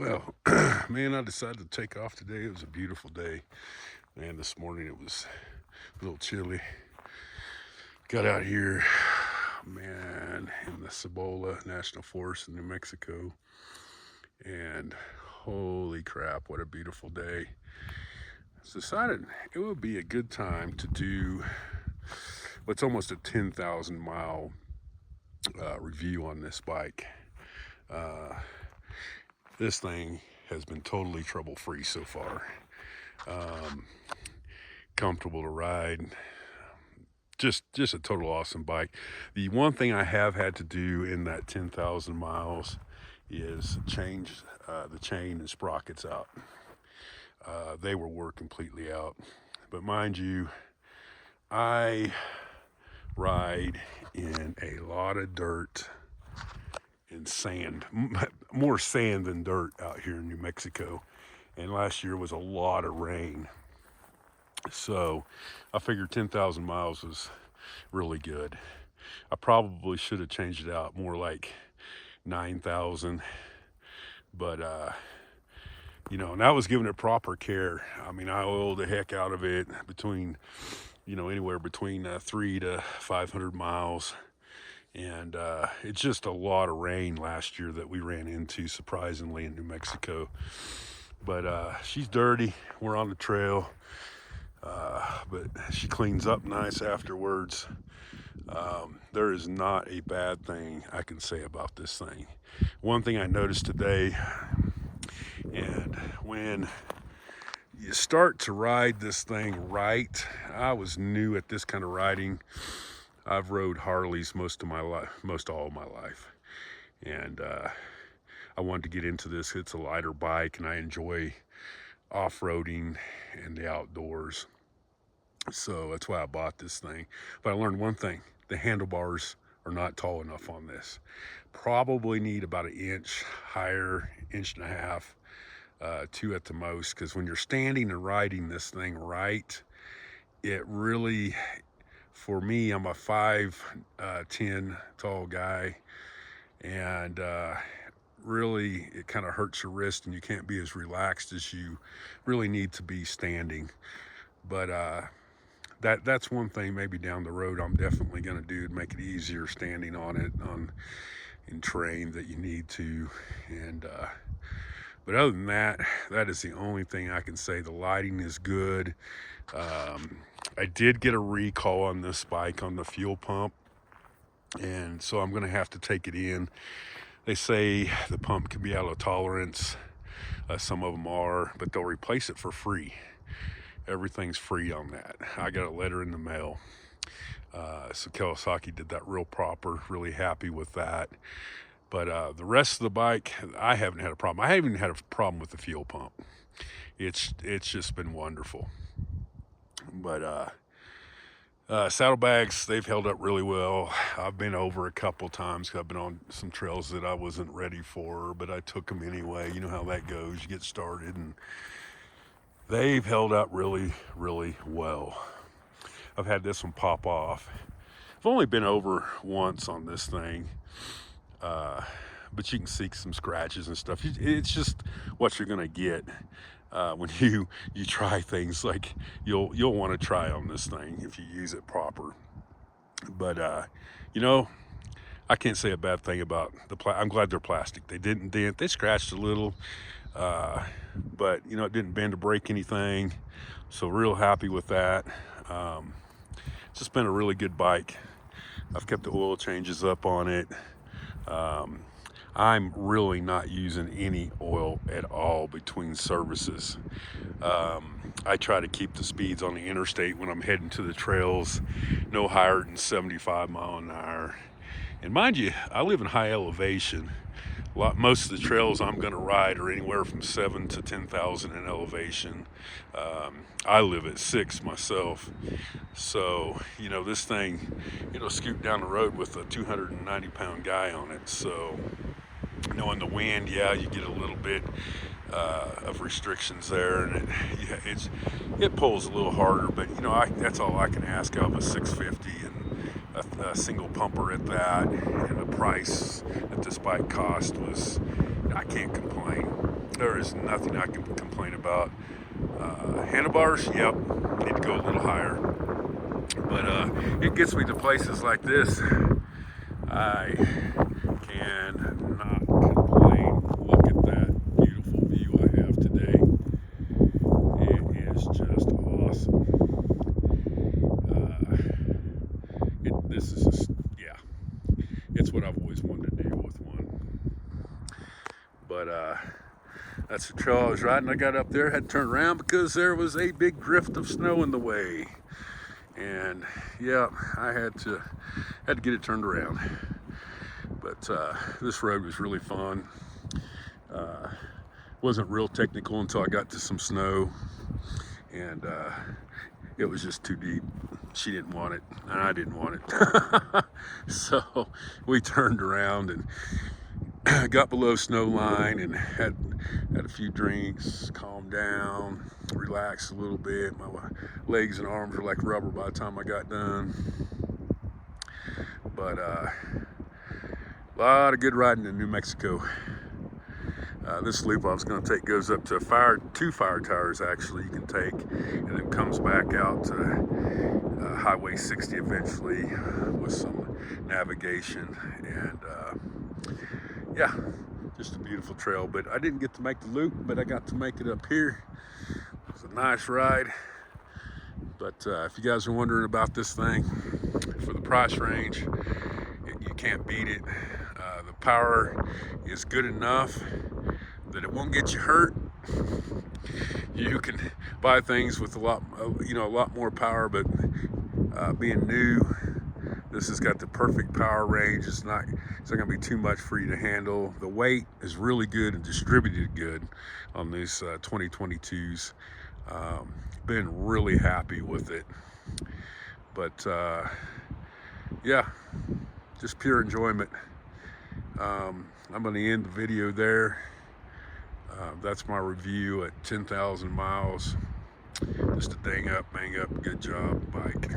Well, man, I decided to take off today. It was a beautiful day. Man, this morning it was a little chilly. Got out here, man, in the Cibola National Forest in New Mexico. And holy crap, what a beautiful day. I decided it would be a good time to do what's almost a 10,000 mile review on this bike. Uh, this thing has been totally trouble free so far. Um, Comfortable to ride, just a total awesome bike. The one thing I have had to do in that 10,000 miles is change the chain and sprockets out. They wore completely out, but mind you, I ride in a lot of dirt and sand, more sand than dirt out here in New Mexico, and last year was a lot of rain. So I figured 10,000 miles was really good. I probably should have changed it out more like 9,000, but and I was giving it proper care. I mean, I oiled the heck out of it between, anywhere between 3 to 500 miles. And it's just a lot of rain last year that we ran into, surprisingly, in New Mexico. But she's dirty. We're on the trail. But she cleans up nice afterwards. There is not a bad thing I can say about this thing. One thing I noticed today, and when you start to ride this thing right, I was new at this kind of riding. I've rode Harleys most all of my life, and I wanted to get into this. It's a lighter bike, and I enjoy off-roading and the outdoors. So that's why I bought this thing. But I learned one thing: the handlebars are not tall enough on this. Probably need about an inch higher, inch and a half, 2 at the most, because when you're standing and riding this thing right, it really, for me, I'm a 5'10" tall guy, and really it kind of hurts your wrist, and you can't be as relaxed as you really need to be standing. But that's one thing maybe down the road I'm definitely going to do to make it easier standing on it in terrain that you need to. And but other than that, that is the only thing I can say. The lighting is good. I did get a recall on this bike on the fuel pump, and so I'm going to have to take it in. They say the pump can be out of tolerance. Some of them are, but they'll replace it for free. Everything's free on that. I got a letter in the mail. So Kawasaki did that real proper. Really happy with that. But the rest of the bike, I haven't had a problem. I haven't had a problem with the fuel pump. It's just been wonderful. But saddlebags, they've held up really well. I've been over a couple times. I've been on some trails that I wasn't ready for, but I took them anyway. You know how that goes. You get started, and they've held up really, really well. I've had this one pop off. I've only been over once on this thing, but you can see some scratches and stuff. It's just what you're gonna get when you try things. Like you'll want to try on this thing if you use it proper. But I can't say a bad thing about I'm glad they're plastic. They didn't dent. They scratched a little, but it didn't bend or break anything. So real happy with that. It's just been a really good bike. I've kept the oil changes up on it. I'm really not using any oil at all between services. I try to keep the speeds on the interstate when I'm heading to the trails no higher than 75 mile an hour. And mind you, I live in high elevation. Most of the trails I'm going to ride are anywhere from 7 to 10,000 in elevation. I live at 6 myself. So, this thing, it'll scoot down the road with a 290-pound guy on it. So, in the wind, yeah, you get a little bit of restrictions there, and it pulls a little harder. But, that's all I can ask of a 650 and a single pumper at that, and the price that this bike cost I can't complain. There is nothing I can complain about. Handlebars, yep, need to go a little higher. But it gets me to places like this. I cannot complain. Look at that beautiful view I have today. It is just awesome. This is just, yeah, it's what I've always wanted to do with one. But that's the trail I was riding. I got up there, had to turn around because there was a big drift of snow in the way. And yeah, I had to get it turned around. But this road was really fun. Wasn't real technical until I got to some snow, and it was just too deep. She didn't want it, and I didn't want it. So we turned around and got below snow line and had a few drinks, calmed down, relaxed a little bit. My legs and arms were like rubber by the time I got done. But a lot of good riding in New Mexico. This loop I was going to take goes up to two fire tires actually you can take, and then comes back out to Highway 60 eventually with some navigation. And yeah, just a beautiful trail. But I didn't get to make the loop, but I got to make it up here. It was a nice ride. But if you guys are wondering about this thing, for the price range, you can't beat it. The power is good enough that it won't get you hurt. You can buy things with a lot more power, but being new, this has got the perfect power range. It's not going to be too much for you to handle. The weight is really good and distributed good on these 2022s. Been really happy with it. But yeah, just pure enjoyment. I'm going to end the video there. That's my review at 10,000 miles. Just a bang up, good job bike.